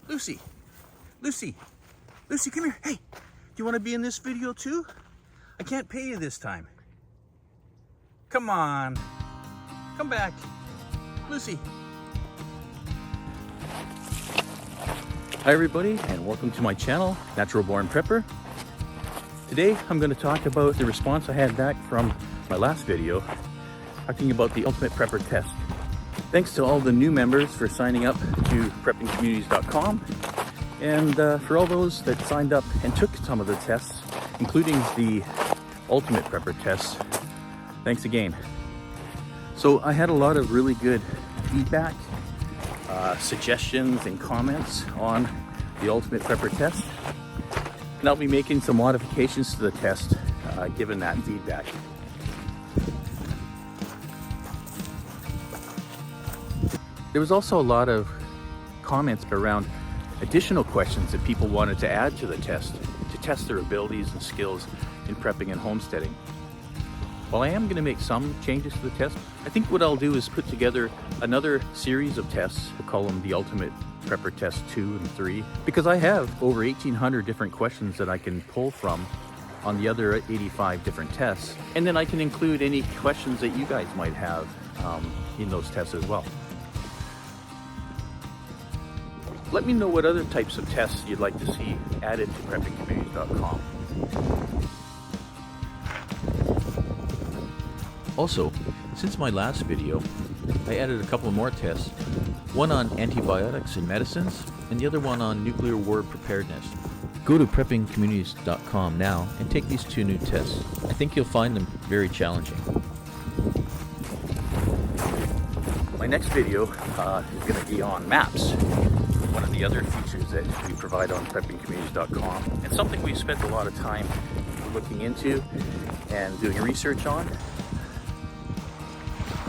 Lucy, Lucy, Lucy, come here. Hey, do you want to be in this video too? I can't pay you this time. Come on, come back. Lucy. Hi everybody, and welcome to my channel, Natural Born Prepper. Today I'm going to talk about the response I had back from my last video, talking about the Ultimate Prepper Test. Thanks to all the new members for signing up to preppingcommunities.com, and for all those that signed up and took some of the tests, including the Ultimate Prepper Test. Thanks again. So I had a lot of really good feedback, suggestions and comments on the Ultimate Prepper Test, and I'll be making some modifications to the test given that feedback. There was also a lot of comments around additional questions that people wanted to add to the test to test their abilities and skills in prepping and homesteading. While I am going to make some changes to the test, I think what I'll do is put together another series of tests. I call them the Ultimate Prepper Test 2 and 3, because I have over 1,800 different questions that I can pull from on the other 85 different tests. And then I can include any questions that you guys might have in those tests as well. Let me know what other types of tests you'd like to see added to preppingcommunities.com. Also, since my last video, I added a couple more tests, one on antibiotics and medicines, and the other one on nuclear war preparedness. Go to preppingcommunities.com now and take these two new tests. I think you'll find them very challenging. My next video is going to be on maps, one of the other features that we provide on preppingcommunities.com, and something we've spent a lot of time looking into and doing research on.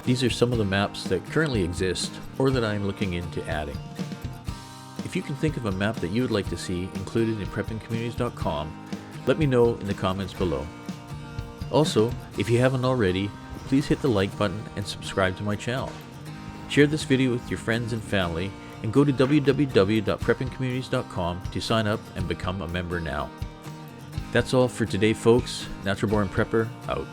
These are some of the maps that currently exist or that I'm looking into adding. If you can think of a map that you would like to see included in preppingcommunities.com, let me know in the comments below. Also, if you haven't already, please hit the like button and subscribe to my channel. Share this video with your friends and family, and go to www.preppingcommunities.com to sign up and become a member now. That's all for today, folks. Natural Born Prepper, out.